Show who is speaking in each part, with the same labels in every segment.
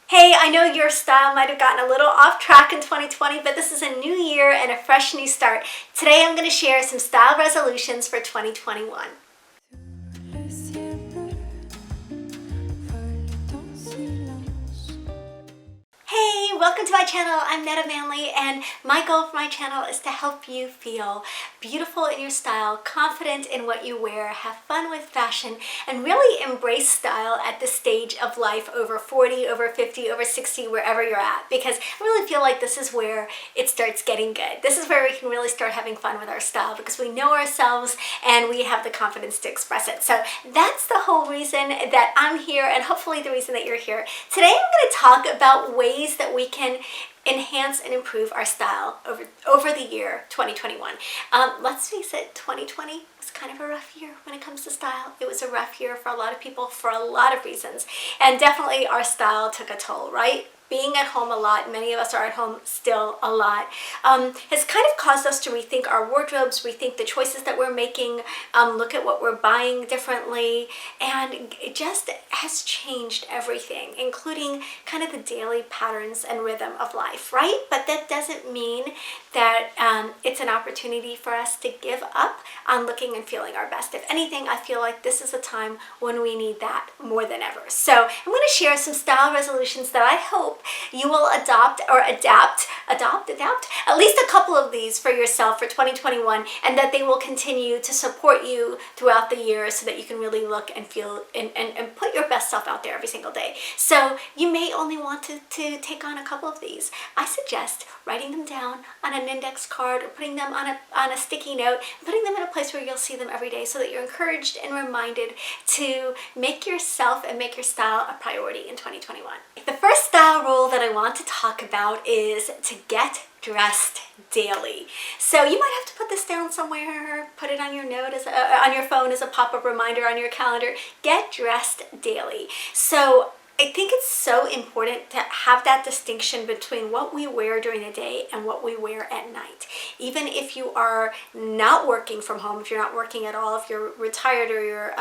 Speaker 1: Hey, I know your style might have gotten a little off track in 2020, but this is a new year and a fresh new start. Today I'm going to share some style resolutions for 2021. Hey, welcome to my channel. I'm Netta Manley, and my goal for my channel is to help you feel beautiful in your style, confident in what you wear, have fun with fashion, and really embrace style at this stage of life over 40, over 50, over 60, wherever you're at. Because I really feel like this is where it starts getting good. This is where we can really start having fun with our style because we know ourselves and we have the confidence to express it. So that's the whole reason that I'm here, and hopefully the reason that you're here. Today I'm going to talk about ways that we can enhance and improve our style over the year 2021. Let's face it, 2020 was kind of a rough year when it comes to style. It was a rough year for a lot of people for a lot of reasons, and definitely our style took a toll, right? Being at home a lot, many of us are at home still a lot, has kind of caused us to rethink our wardrobes, rethink the choices that we're making, look at what we're buying differently, and it just has changed everything, including kind of the daily patterns and rhythm of life, right? But that doesn't mean that it's an opportunity for us to give up on looking and feeling our best. If anything, I feel like this is a time when we need that more than ever. So I'm going to share some style resolutions that I hope you will adapt, at least a couple of these for yourself for 2021, and that they will continue to support you throughout the year so that you can really look and feel and put your best self out there every single day. So you may only want to take on a couple of these. I suggest writing them down on an index card or putting them on a sticky note, putting them in a place where you'll see them every day so that you're encouraged and reminded to make yourself and make your style a priority in 2021. The first style rule that I want to talk about is to get dressed daily. So you might have to put this down somewhere, put it on your note on your phone as a pop-up reminder on your calendar. Get dressed daily. So I think it's so important to have that distinction between what we wear during the day and what we wear at night. Even if you are not working from home, if you're not working at all, if you're retired or you're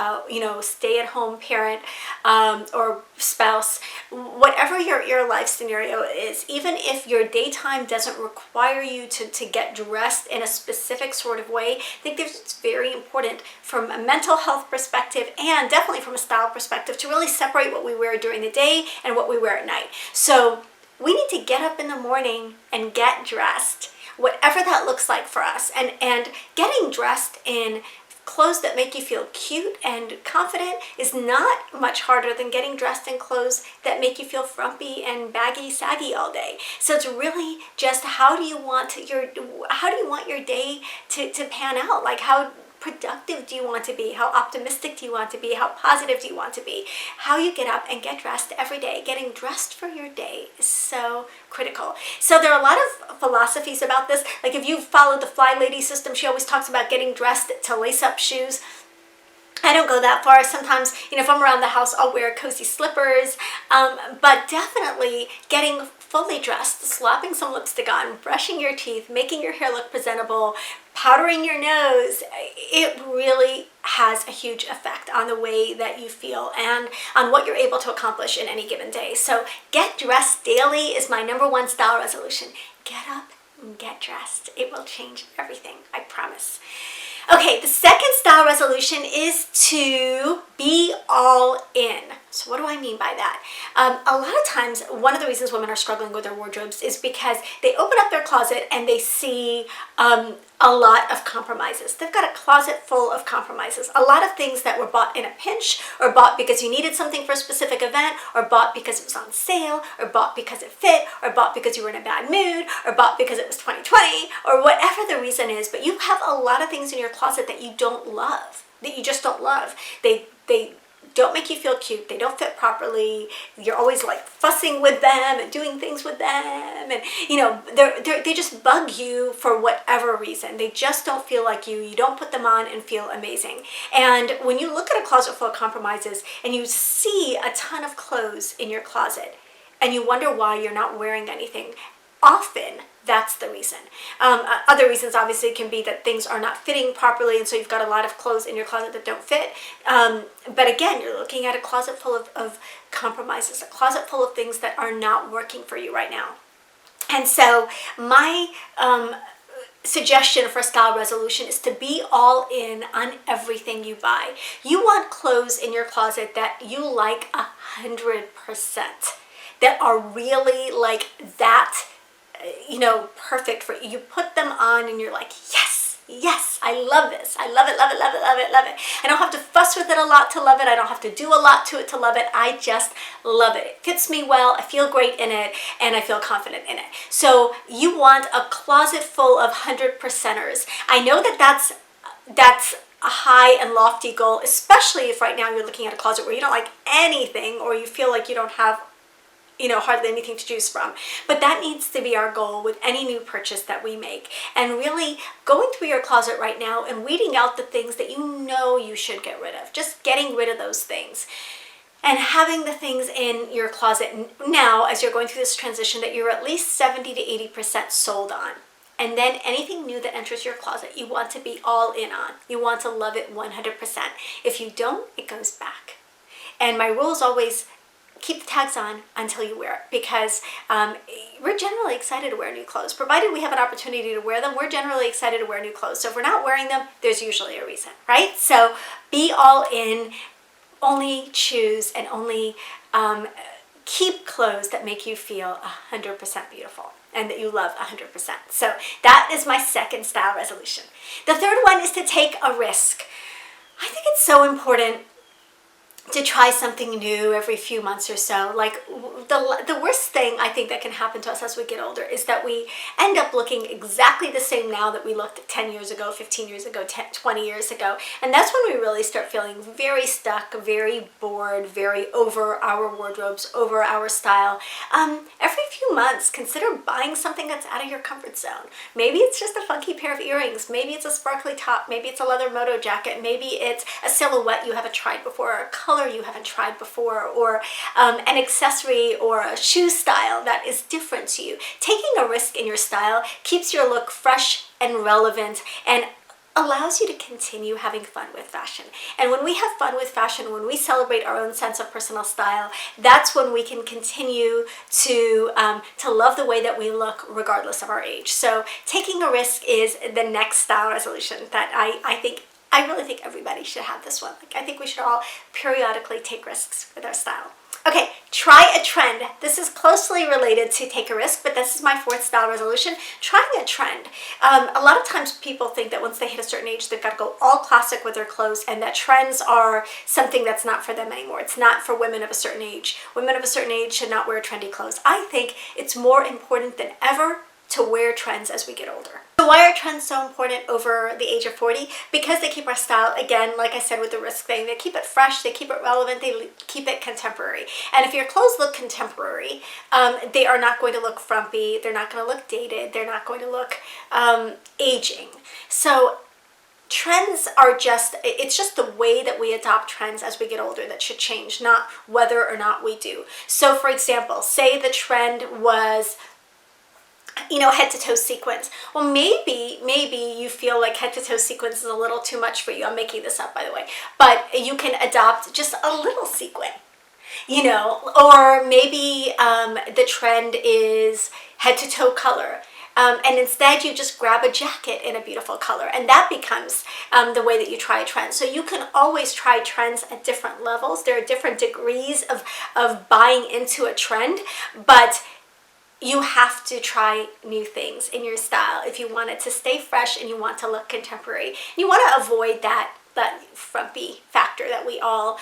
Speaker 1: stay-at-home parent or spouse, whatever your life scenario is, even if your daytime doesn't require you to get dressed in a specific sort of way, I think it's very important from a mental health perspective and definitely from a style perspective to really separate what we wear during the day and what we wear at night. So we need to get up in the morning and get dressed, whatever that looks like for us. And getting dressed in clothes that make you feel cute and confident is not much harder than getting dressed in clothes that make you feel frumpy and baggy, saggy all day. So it's really just how do you want your day to pan out? Like, how productive do you want to be? How optimistic do you want to be? How positive do you want to be? How you get up and get dressed every day. Getting dressed for your day is so critical. So there are a lot of philosophies about this. Like if you follow the Fly Lady system, she always talks about getting dressed to lace up shoes. I don't go that far. Sometimes, if I'm around the house, I'll wear cozy slippers, but definitely getting fully dressed, slapping some lipstick on, brushing your teeth, making your hair look presentable, powdering your nose, it really has a huge effect on the way that you feel and on what you're able to accomplish in any given day. So get dressed daily is my number one style resolution. Get up and get dressed. It will change everything, I promise. Okay, the second style resolution is to be all in. So what do I mean by that? A lot of times, one of the reasons women are struggling with their wardrobes is because they open up their closet and they see a lot of compromises. They've got a closet full of compromises. A lot of things that were bought in a pinch, or bought because you needed something for a specific event, or bought because it was on sale, or bought because it fit, or bought because you were in a bad mood, or bought because it was 2020, or whatever the reason is. But you have a lot of things in your closet that you don't love, that you just don't love. They don't make you feel cute. They don't fit properly. You're always like fussing with them and doing things with them, and they just bug you for whatever reason. They just don't feel like you. You don't put them on and feel amazing. And when you look at a closet full of compromises and you see a ton of clothes in your closet and you wonder why you're not wearing anything, often that's the reason. Other reasons obviously can be that things are not fitting properly, and so you've got a lot of clothes in your closet that don't fit. But again, you're looking at a closet full of compromises, a closet full of things that are not working for you right now. And so my suggestion for style resolution is to be all in on everything you buy. You want clothes in your closet that you like 100%, that are really like that, perfect for you. You put them on and you're like, yes, yes, I love this. I love it, love it, love it, love it, love it. I don't have to fuss with it a lot to love it. I don't have to do a lot to it to love it. I just love it. It fits me well. I feel great in it, and I feel confident in it. So you want a closet full of 100%ers. I know that that's a high and lofty goal, especially if right now you're looking at a closet where you don't like anything, or you feel like you don't have hardly anything to choose from. But that needs to be our goal with any new purchase that we make. And really going through your closet right now and weeding out the things that you should get rid of. Just getting rid of those things. And having the things in your closet now, as you're going through this transition, that you're at least 70 to 80% sold on. And then anything new that enters your closet, you want to be all in on. You want to love it 100%. If you don't, it goes back. And my rule is always keep the tags on until you wear it, because we're generally excited to wear new clothes. Provided we have an opportunity to wear them, we're generally excited to wear new clothes. So if we're not wearing them, there's usually a reason, right? So be all in, only choose and only keep clothes that make you feel 100% beautiful and that you love 100%. So that is my second style resolution. The third one is to take a risk. I think it's so important to try something new every few months or so. Like the worst thing I think that can happen to us as we get older is that we end up looking exactly the same now that we looked 10 years ago, 15 years ago, 20 years ago. And that's when we really start feeling very stuck, very bored, very over our wardrobes, over our style. Every few months, consider buying something that's out of your comfort zone. Maybe it's just a funky pair of earrings. Maybe it's a sparkly top. Maybe it's a leather moto jacket. Maybe it's a silhouette you haven't tried before, or a color you haven't tried before, or an accessory or a shoe style that is different to you. Taking a risk in your style keeps your look fresh and relevant and allows you to continue having fun with fashion. And when we have fun with fashion, when we celebrate our own sense of personal style, that's when we can continue to love the way that we look regardless of our age. So taking a risk is the next style resolution that I really think everybody should have this one. Like, I think we should all periodically take risks with our style. Okay, try a trend. This is closely related to take a risk, but this is my fourth style resolution, trying a trend. A lot of times people think that once they hit a certain age, they've got to go all classic with their clothes, and that trends are something that's not for them anymore. It's not for women of a certain age. Women of a certain age should not wear trendy clothes. I think it's more important than ever to wear trends as we get older. So why are trends so important over the age of 40? Because they keep our style, again, like I said with the risk thing, they keep it fresh, they keep it relevant, they keep it contemporary. And if your clothes look contemporary, they are not going to look frumpy, they're not going to look dated, they're not going to look aging. So trends are it's just the way that we adopt trends as we get older that should change, not whether or not we do. So for example, say the trend was head to toe sequins. Well, maybe you feel like head to toe sequins is a little too much for you. I'm making this up, by the way. But you can adopt just a little sequin, or maybe the trend is head to toe color. And instead you just grab a jacket in a beautiful color, and that becomes the way that you try a trend. So you can always try trends at different levels. There are different degrees of buying into a trend, but you have to try new things in your style if you want it to stay fresh and you want to look contemporary. You want to avoid that frumpy factor that we all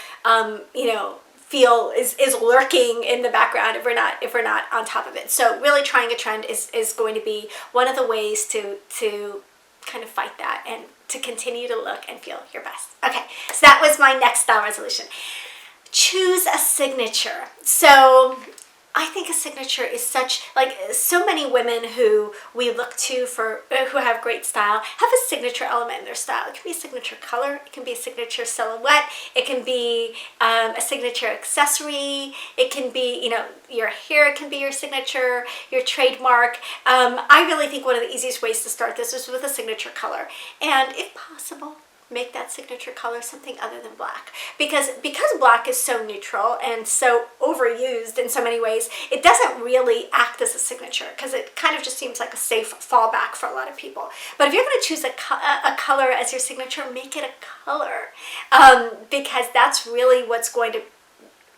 Speaker 1: feel is lurking in the background if we're not on top of it. So really trying a trend is going to be one of the ways to kind of fight that and to continue to look and feel your best. Okay, so that was my next style resolution. Choose a signature. So I think think a signature is such, like, so many women who we look to for, who have great style, have a signature element in their style. It can be a signature color, it can be a signature silhouette, it can be a signature accessory, it can be, you know, your hair can be your signature, your trademark. I really think one of the easiest ways to start this is with a signature color. And if possible, make that signature color something other than black, because black is so neutral and so overused in so many ways, it doesn't really act as a signature, because it kind of just seems like a safe fallback for a lot of people. But if you're going to choose a color as your signature, make it a color, because that's really what's going to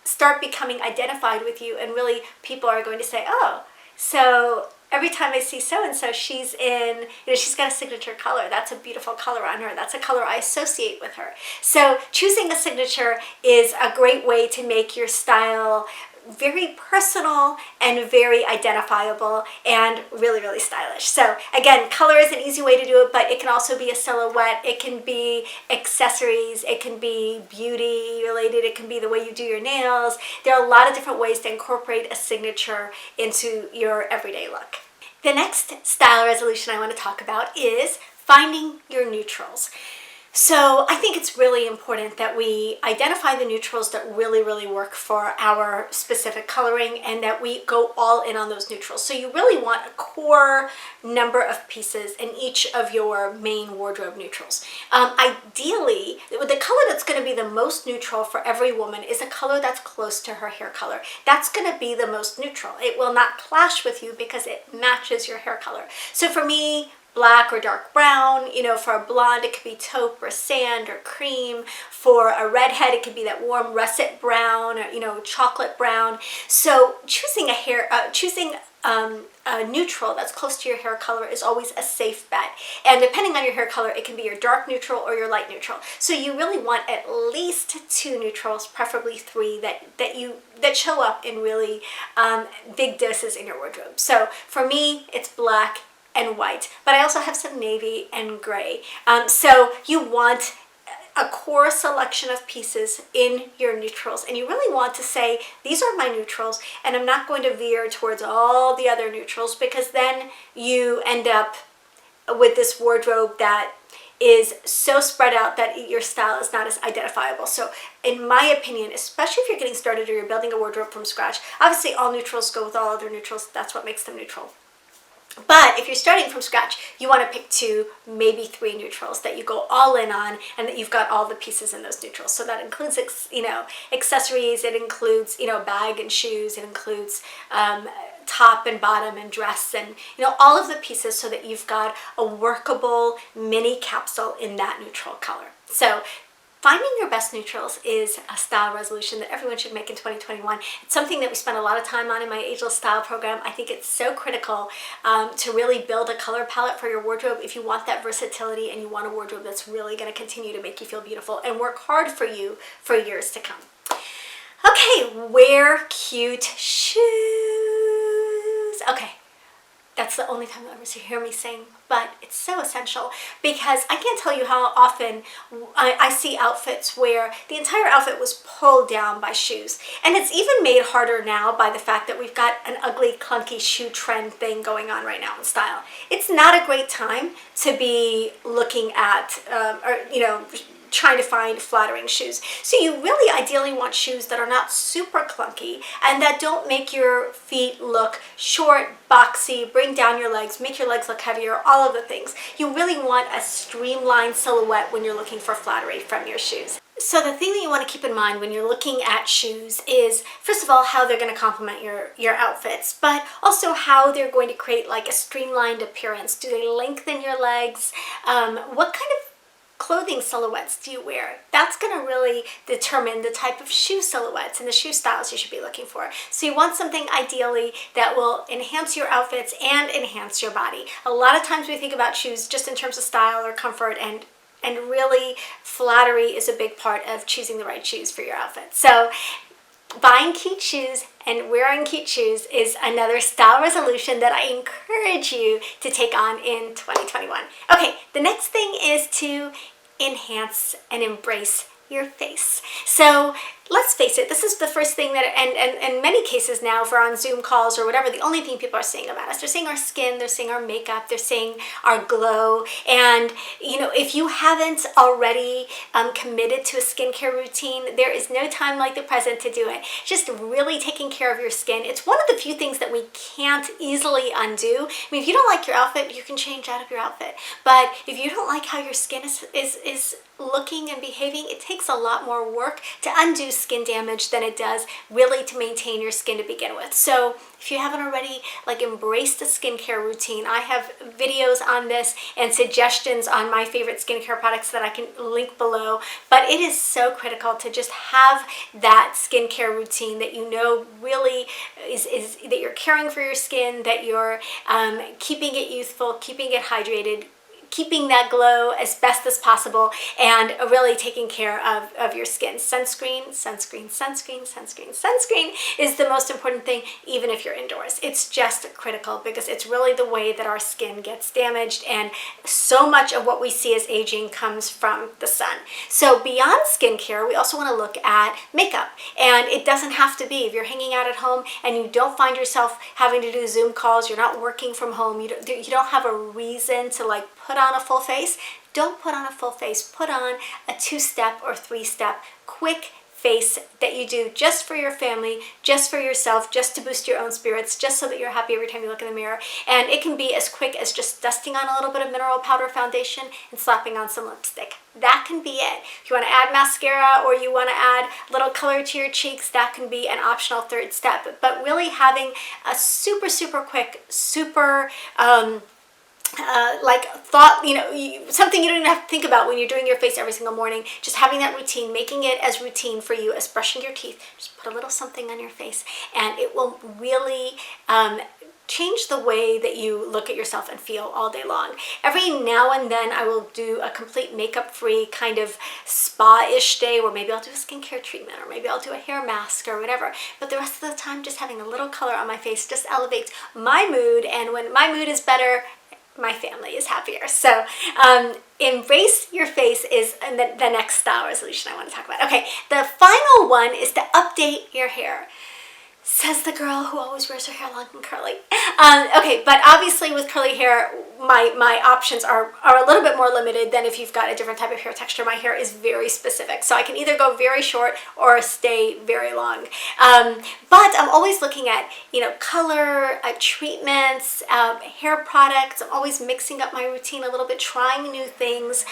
Speaker 1: start becoming identified with you, and really people are going to say, oh, so every time I see so-and-so, she's in, you know, she's got a signature color. That's a beautiful color on her. That's a color I associate with her. So choosing a signature is a great way to make your style very personal and very identifiable and really, really stylish. So again, color is an easy way to do it, but it can also be a silhouette. It can be accessories. It can be beauty related. It can be the way you do your nails. There are a lot of different ways to incorporate a signature into your everyday look. The next style resolution I want to talk about is finding your neutrals. So I think it's really important that we identify the neutrals that really, really work for our specific coloring, and that we go all in on those neutrals. So you really want a core number of pieces in each of your main wardrobe neutrals. Ideally, the color that's going to be the most neutral for every woman is a color that's close to her hair color. That's going to be the most neutral. It will not clash with you because it matches your hair color. So for me, black or dark brown. You know, for a blonde, it could be taupe or sand or cream. For a redhead, it could be that warm russet brown or, you know, chocolate brown. So choosing a neutral that's close to your hair color is always a safe bet. And depending on your hair color, it can be your dark neutral or your light neutral. So you really want at least 2 neutrals, preferably 3, that show up in really big doses in your wardrobe. So for me, it's black and white, but I also have some navy and gray. So you want a core selection of pieces in your neutrals, and you really want to say, these are my neutrals, and I'm not going to veer towards all the other neutrals, because then you end up with this wardrobe that is so spread out that your style is not as identifiable. So in my opinion, especially if you're getting started or you're building a wardrobe from scratch, obviously all neutrals go with all other neutrals. That's what makes them neutral. But if you're starting from scratch, you want to pick 2, maybe 3 neutrals that you go all in on, and that you've got all the pieces in those neutrals. So that includes, you know, accessories. It includes, you know, bag and shoes. It includes top and bottom and dress, and, you know, all of the pieces, so that you've got a workable mini capsule in that neutral color. So finding your best neutrals is a style resolution that everyone should make in 2021. It's something that we spend a lot of time on in my Ageless Style program. I think it's so critical to really build a color palette for your wardrobe if you want that versatility and you want a wardrobe that's really going to continue to make you feel beautiful and work hard for you for years to come. Okay, wear cute shoes. Okay. That's the only time you'll ever hear me sing, but it's so essential, because I can't tell you how often I see outfits where the entire outfit was pulled down by shoes. And it's even made harder now by the fact that we've got an ugly, clunky shoe trend thing going on right now in style. It's not a great time to be looking at, trying to find flattering shoes. So you really ideally want shoes that are not super clunky and that don't make your feet look short, boxy, bring down your legs, make your legs look heavier, all of the things. You really want a streamlined silhouette when you're looking for flattery from your shoes. So the thing that you want to keep in mind when you're looking at shoes is, first of all, how they're going to complement your outfits, but also how they're going to create like a streamlined appearance. Do they lengthen your legs? What kind of clothing silhouettes do you wear? That's going to really determine the type of shoe silhouettes and the shoe styles you should be looking for. So you want something ideally that will enhance your outfits and enhance your body. A lot of times we think about shoes just in terms of style or comfort, and really flattery is a big part of choosing the right shoes for your outfit. So buying cute shoes and wearing cute shoes is another style resolution that I encourage you to take on in 2021. Okay, the next thing is to enhance and embrace your face. So let's face it, this is the first thing that, and in many cases now, if we're on Zoom calls or whatever, the only thing people are saying about us, they're saying our skin, they're saying our makeup, they're saying our glow. And, you know, if you haven't already committed to a skincare routine, there is no time like the present to do it. Just really taking care of your skin. It's one of the few things that we can't easily undo. I mean, if you don't like your outfit, you can change out of your outfit. But if you don't like how your skin is looking and behaving, it takes a lot more work to undo skin damage than it does really to maintain your skin to begin with. So if you haven't already like embraced a skincare routine, I have videos on this and suggestions on my favorite skincare products that I can link below. But it is so critical to just have that skincare routine that you know really is that you're caring for your skin, that you're keeping it youthful, keeping it hydrated, keeping that glow as best as possible, and really taking care of your skin. Sunscreen, sunscreen, sunscreen, sunscreen, sunscreen is the most important thing, even if you're indoors. It's just critical because it's really the way that our skin gets damaged, and so much of what we see as aging comes from the sun. So beyond skincare, we also want to look at makeup. And it doesn't have to be, if you're hanging out at home and you don't find yourself having to do Zoom calls, you're not working from home, you don't have a reason to like put on a full face, don't put on a full face. Put on a 2-step or 3-step quick face that you do just for your family, just for yourself, just to boost your own spirits, just so that you're happy every time you look in the mirror. And it can be as quick as just dusting on a little bit of mineral powder foundation and slapping on some lipstick. That can be it. If you want to add mascara or you want to add a little color to your cheeks, that can be an optional 3rd step. But really having a super, super quick, super like thought, you know, something you don't even have to think about when you're doing your face every single morning. Just having that routine, making it as routine for you as brushing your teeth. Just put a little something on your face, and it will really change the way that you look at yourself and feel all day long. Every now and then I will do a complete makeup-free kind of spa-ish day where maybe I'll do a skincare treatment or maybe I'll do a hair mask or whatever. But the rest of the time, just having a little color on my face just elevates my mood, and when my mood is better, my family is happier. So embrace your face is the next style resolution I want to talk about. Okay, the final one is to update your hair. Says the girl who always wears her hair long and curly. Okay, but obviously with curly hair, my options are a little bit more limited than if you've got a different type of hair texture. My hair is very specific, so I can either go very short or stay very long. But I'm always looking at, you know, color, treatments, hair products. I'm always mixing up my routine a little bit, trying new things,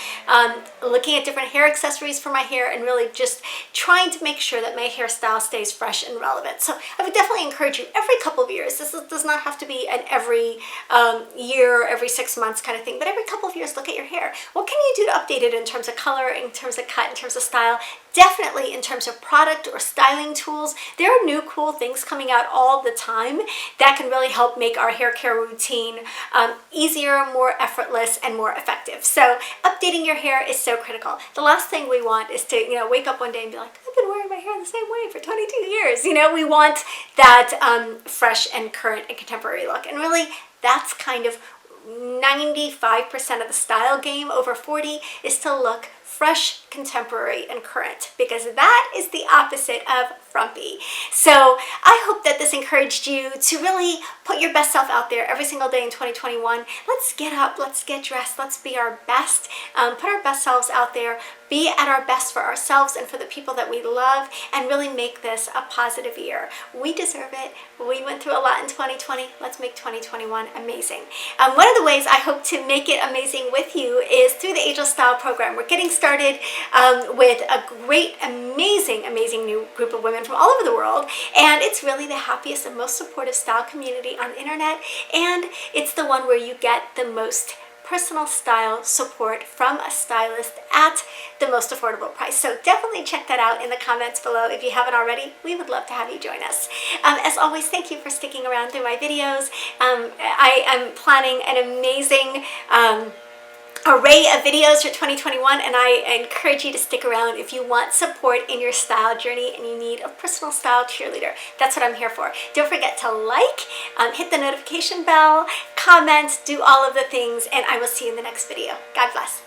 Speaker 1: looking at different hair accessories for my hair, and really just trying to make sure that my hairstyle stays fresh and relevant. So I would definitely encourage you every couple of years. This does not have to be an every year, every 6 months kind of thing, but every couple of years, look at your hair. What can you do to update it in terms of color, in terms of cut, in terms of style? Definitely in terms of product or styling tools. There are new cool things coming out all the time that can really help make our hair care routine easier, more effortless, and more effective. So updating your hair is so critical. The last thing we want is to, you know, wake up one day and be like, I've been wearing my hair the same way for 22 years. You know, we want that fresh and current and contemporary look. And really, that's kind of 95% of the style game over 40 is to look fresh, contemporary, and current, because that is the opposite of frumpy. So I hope that this encouraged you to really put your best self out there every single day in 2021. Let's get up, let's get dressed, let's be our best, put our best selves out there, be at our best for ourselves and for the people that we love, and really make this a positive year. We deserve it. We went through a lot in 2020. Let's make 2021 amazing. One of the ways I hope to make it amazing with you is through the Angel Style program. We're getting started with a great, amazing new group of women from all over the world, and it's really the happiest and most supportive style community on the internet, and it's the one where you get the most personal style support from a stylist at the most affordable price. So definitely check that out in the comments below if you haven't already. We would love to have you join us. As always, thank you for sticking around through my videos. I am planning an amazing array of videos for 2021, and I encourage you to stick around if you want support in your style journey and you need a personal style cheerleader. That's what I'm here for. Don't forget to like, hit the notification bell, comment, do all of the things, and I will see you in the next video. God bless.